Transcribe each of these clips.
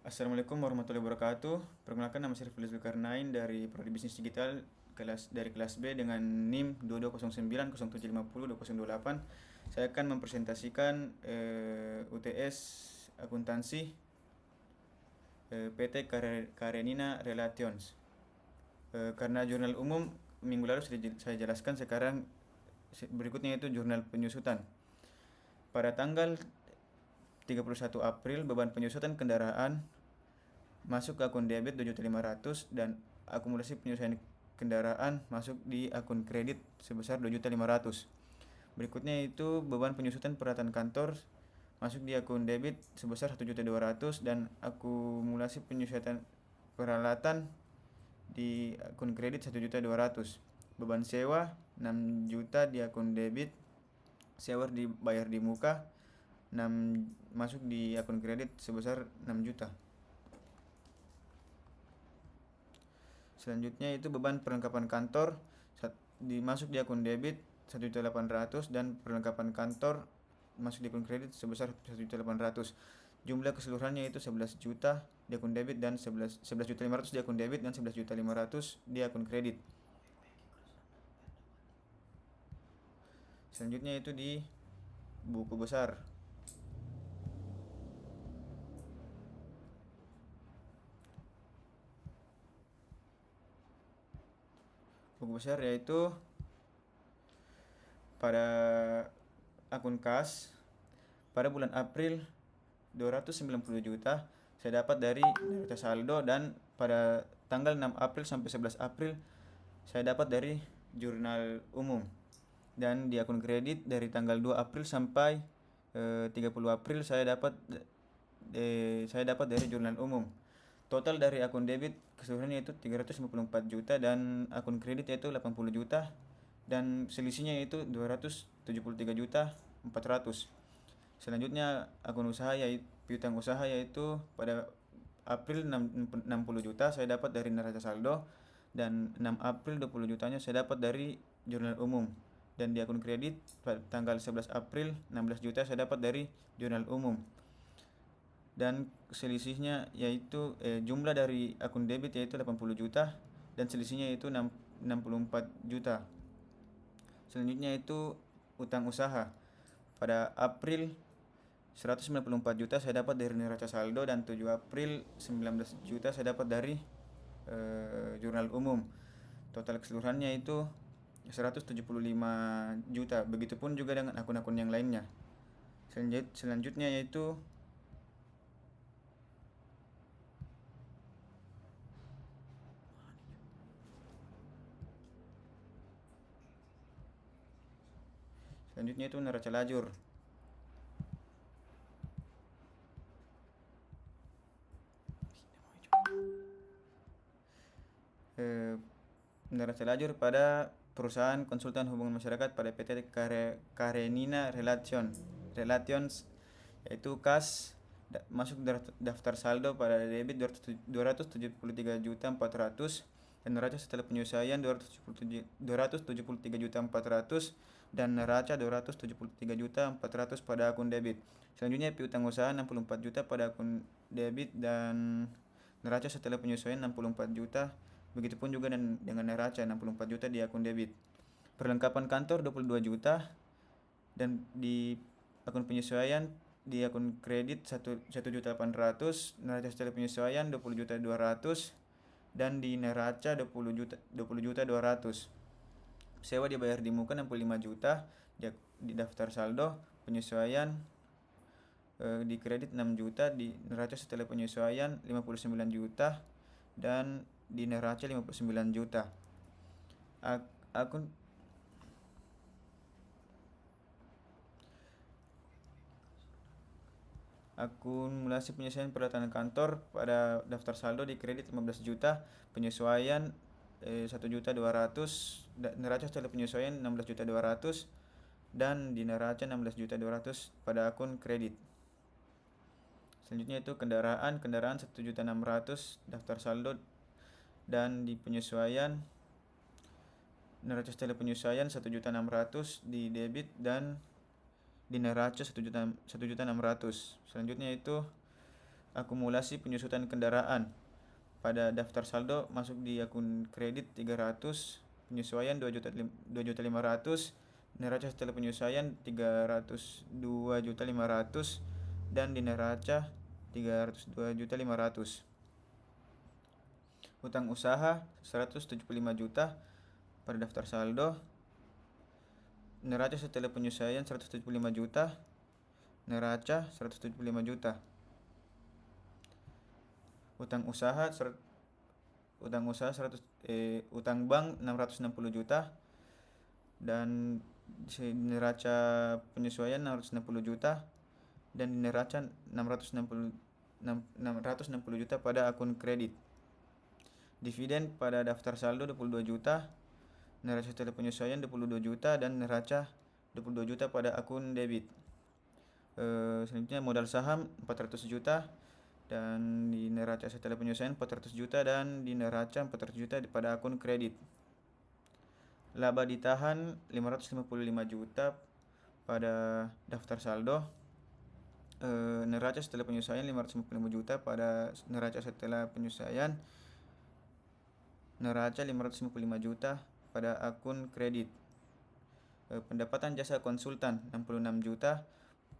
Assalamualaikum warahmatullahi wabarakatuh. Perkenalkan, nama saya Rifli Zulkarnain dari Prodi Bisnis Digital dari kelas B dengan NIM 220907502028. Saya akan mempresentasikan UTS akuntansi PT Karenina Relations. Karena jurnal umum minggu lalu sudah saya jelaskan, sekarang berikutnya itu jurnal penyusutan. Pada tanggal 31 April, beban penyusutan kendaraan masuk ke akun debit 2.500.000 dan akumulasi penyelesaian kendaraan masuk di akun kredit sebesar 2.500.000. Berikutnya itu beban penyusutan peralatan kantor masuk di akun debit sebesar 1.200.000 dan akumulasi penyusutan peralatan di akun kredit 1.200.000. Beban sewa 6 juta di akun debit, sewa dibayar di muka, 6 masuk di akun kredit sebesar 6 juta. Selanjutnya itu beban perlengkapan kantor masuk di akun debit 1.800.000 dan perlengkapan kantor masuk di akun kredit sebesar 1.800.000. Jumlah keseluruhannya itu 11 juta di akun debit dan 11.500.000 di akun debit dan 11.500.000 di akun kredit. Selanjutnya itu di buku besar. Buku besar yaitu pada akun kas pada bulan April 290 juta saya dapat dari neraca saldo, dan pada tanggal 6 April sampai 11 April saya dapat dari jurnal umum, dan di akun kredit dari tanggal 2 April sampai 30 April saya dapat dari jurnal umum. Total dari akun debit keseluruhannya itu 354 juta dan akun kredit yaitu 80 juta dan selisihnya itu 273 juta 400. Selanjutnya akun usaha yaitu piutang usaha, yaitu pada April 60 juta saya dapat dari neraca saldo, dan 6 April 20 jutanya saya dapat dari jurnal umum, dan di akun kredit pada tanggal 11 April 16 juta saya dapat dari jurnal umum, dan selisihnya yaitu jumlah dari akun debit yaitu 80 juta dan selisihnya yaitu 64 juta. Selanjutnya itu utang usaha. Pada April 194 juta saya dapat dari neraca saldo, dan 7 April 19 juta saya dapat dari jurnal umum. Total keseluruhannya itu 175 juta. Begitupun juga dengan akun-akun yang lainnya. Selanjutnya yaitu neraca lajur. Neraca lajur pada perusahaan konsultan hubungan masyarakat pada PT Karenina Relations, yaitu kas masuk daftar saldo pada debit 273.400.000 dan neraca setelah penyelesaian 273.400.000 dan neraca 273.400.000 pada akun debit. Selanjutnya piutang usaha 64 juta pada akun debit dan neraca setelah penyesuaian 64 juta. Begitupun juga dengan neraca 64 juta di akun debit. Perlengkapan kantor 22 juta dan di akun penyesuaian di akun kredit 1.800.000, neraca setelah penyesuaian 20.200.000 dan di neraca 20.200.000. Sewa dibayar di muka 65 juta di daftar saldo penyesuaian di kredit 6 juta, di neraca setelah penyesuaian 59 juta dan di neraca 59 juta. Akumulasi penyesuaian peralatan kantor pada daftar saldo di kredit 15 juta, penyesuaian 1.200.000, neraca setelah penyesuaian 16.200.000 dan di neraca 16.200.000 pada akun kredit. Selanjutnya itu kendaraan 1.600.000 daftar saldo dan di penyesuaian neraca setelah penyesuaian 1.600.000 di debit dan di neraca 1.600.000. Selanjutnya itu akumulasi penyusutan kendaraan. Pada daftar saldo masuk di akun kredit 300, penyesuaian 2.500.000, neraca setelah penyesuaian 302.500.000 dan di neraca 302.500.000. Utang usaha 175 juta pada daftar saldo, neraca setelah penyesuaian 175 juta, neraca 175 juta. Utang bank 660 juta dan neraca penyesuaian 660 juta dan di neraca 660 juta pada akun kredit. Dividen pada daftar saldo 22 juta, neraca setelah penyesuaian 22 juta dan neraca 22 juta pada akun debit. Selanjutnya modal saham 400 juta dan di neraca setelah penyesuaian 400 juta dan di neraca 400 juta pada akun kredit. Laba ditahan 555 juta pada daftar saldo, neraca setelah penyesuaian 555 juta pada neraca setelah penyesuaian, neraca 555 juta pada akun kredit. Pendapatan jasa konsultan 66 juta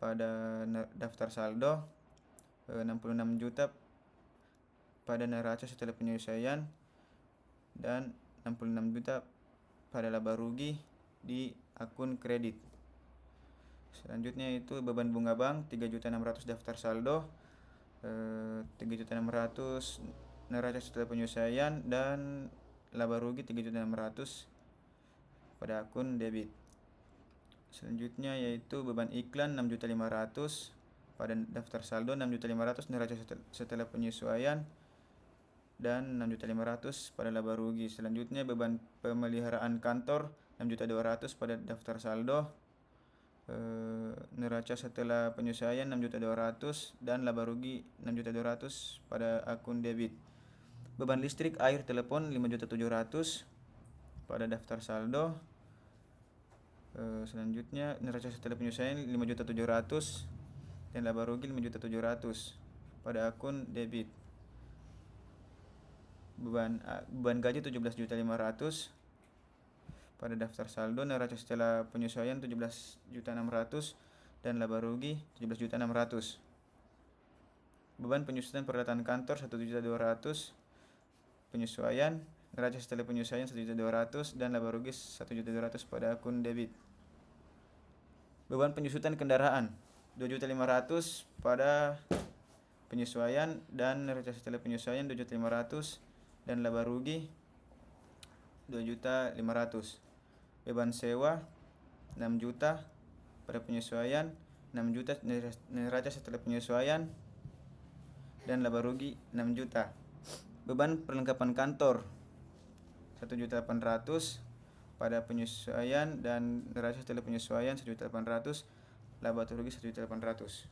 pada daftar saldo, 66 juta pada neraca setelah penyesuaian dan 66 juta pada laba rugi di akun kredit. Selanjutnya itu beban bunga bank 3.600.000 daftar saldo, 3.600.000 neraca setelah penyesuaian dan laba rugi 3.600.000 pada akun debit. Selanjutnya yaitu beban iklan 6.500.000 pada daftar saldo, 6.500.000 neraca setelah penyesuaian dan 6.500.000 pada laba rugi. Selanjutnya beban pemeliharaan kantor 6.200.000 pada daftar saldo, neraca setelah penyesuaian 6.200.000 dan laba rugi 6.200.000 pada akun debit. Beban listrik, air, telepon 5.700.000 pada daftar saldo. Selanjutnya neraca setelah penyesuaian 5.700.000 dan laba rugi 5.700.000 pada akun debit. Beban gaji 17.500.000 pada daftar saldo, neraca setelah penyesuaian 17.600.000 dan laba rugi 17.600.000. Beban penyusutan peralatan kantor 1.200.000 penyesuaian, neraca setelah penyesuaian 1.200.000 dan laba rugi 1.200.000 pada akun debit. Beban penyusutan kendaraan 2.500.000 pada penyesuaian dan neraca setelah penyesuaian 2.500.000 dan laba rugi 2.500.000. Beban sewa 6 juta pada penyesuaian, 6 juta neraca setelah penyesuaian dan laba rugi 6 juta. Beban perlengkapan kantor 1.800.000 pada penyesuaian dan neraca setelah penyesuaian 1.800.000, laba atau rugi 1.800.000.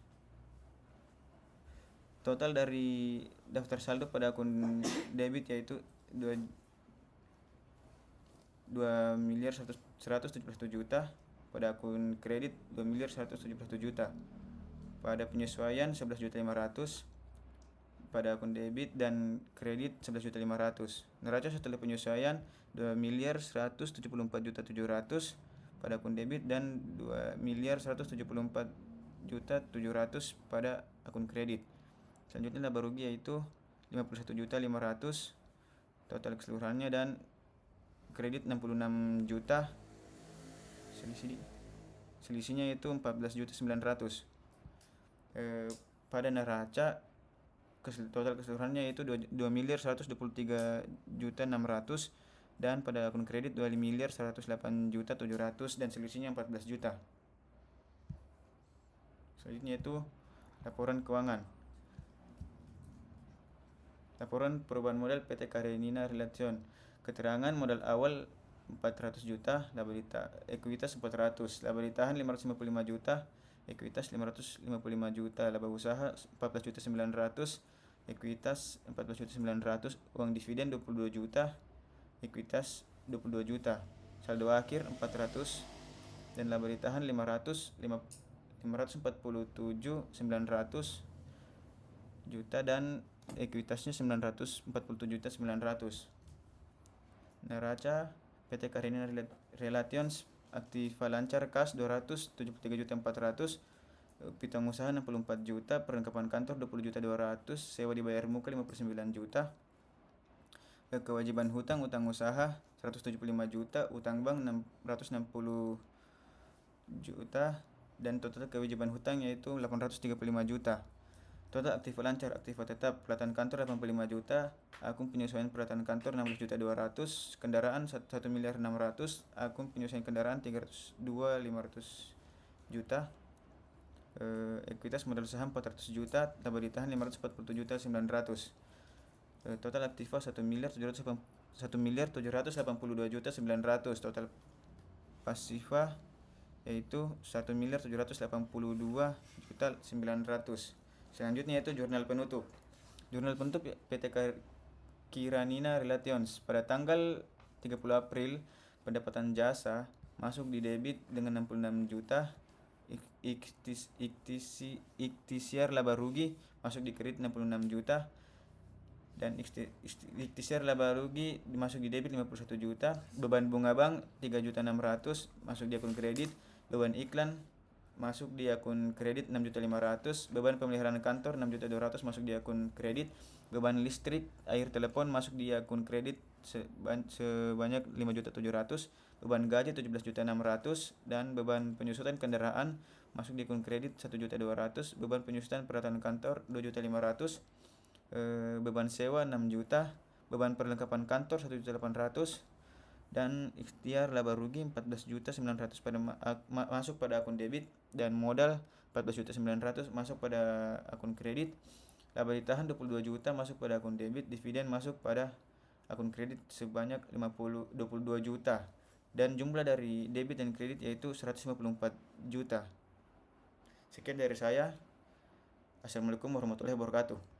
Total dari daftar saldo pada akun debit yaitu 2.171 juta, pada akun kredit 2.171 juta, pada penyesuaian 11.500.000, pada akun debit dan kredit 11.500.000. Neraca setelah penyesuaian 2.174.700.000 pada akun debit dan 2.174.700.000 pada akun kredit. Selanjutnya laba rugi yaitu 51.500.000 total keseluruhannya dan kredit 66 juta, selisihnya itu 14.900.000. Pada neraca total keseluruhannya itu 2.123.600.000 dan pada akun kredit 2.108.700.000 dan selisihnya 14 juta. Selanjutnya itu laporan keuangan. Laporan perubahan modal PT Karenina Relation. Keterangan modal awal 400 juta, laba ekuitas 400, laba ditahan 555 juta, ekuitas 555 juta, laba usaha 14.900.000, ekuitas 14.900.000, uang dividen 22 juta, ekuitas 22 juta, saldo akhir 400 dan laba ditahan 547.900, juta dan ekuitasnya 947.900.000. Neraca PT Carina Relations aktiva lancar kas 273.400.000, piutang usaha 64 juta, perlengkapan kantor 20.200.000, sewa dibayar muka 59 juta. Kewajiban hutang usaha 175 juta, utang bank 660 juta, dan total kewajiban hutang yaitu 835 juta. Total aktiva lancar, aktiva tetap, pelatihan kantor 85 juta, akun penyesuaian pelatihan kantor 16.200.000, kendaraan 1.600.000, akun penyesuaian kendaraan 302.500 juta, ekuitas modal saham 400 juta, laba ditahan 547.900.000. Total aktiva 1.782.900.000. Total pasifa yaitu 1.782.900.000. Selanjutnya yaitu jurnal penutup. Jurnal penutup PT Carina Relations pada tanggal 30 April, pendapatan jasa masuk di debit dengan 66 juta, ikhtiar laba rugi masuk di kredit 66 juta, dan ikhtiar laba rugi masuk di debit 51 juta, beban bunga bank 3.600.000 masuk di akun kredit, beban iklan masuk di akun kredit 6.500.000, beban pemeliharaan kantor 6.200.000 masuk di akun kredit, beban listrik, air, telepon masuk di akun kredit sebanyak 5.700.000, beban gaji 17.600.000, dan beban penyusutan kendaraan masuk di akun kredit 1.200.000, beban penyusutan peralatan kantor 2.500.000, beban sewa 6 juta, beban perlengkapan kantor 1.800.000, dan ikhtiar laba rugi 14.900.000 pada masuk pada akun debit, dan modal 14.900.000 masuk pada akun kredit. Laba ditahan 22 juta masuk pada akun debit, dividen masuk pada akun kredit sebanyak 22 juta, dan jumlah dari debit dan kredit yaitu 154 juta. Sekian dari saya. Assalamualaikum warahmatullahi wabarakatuh.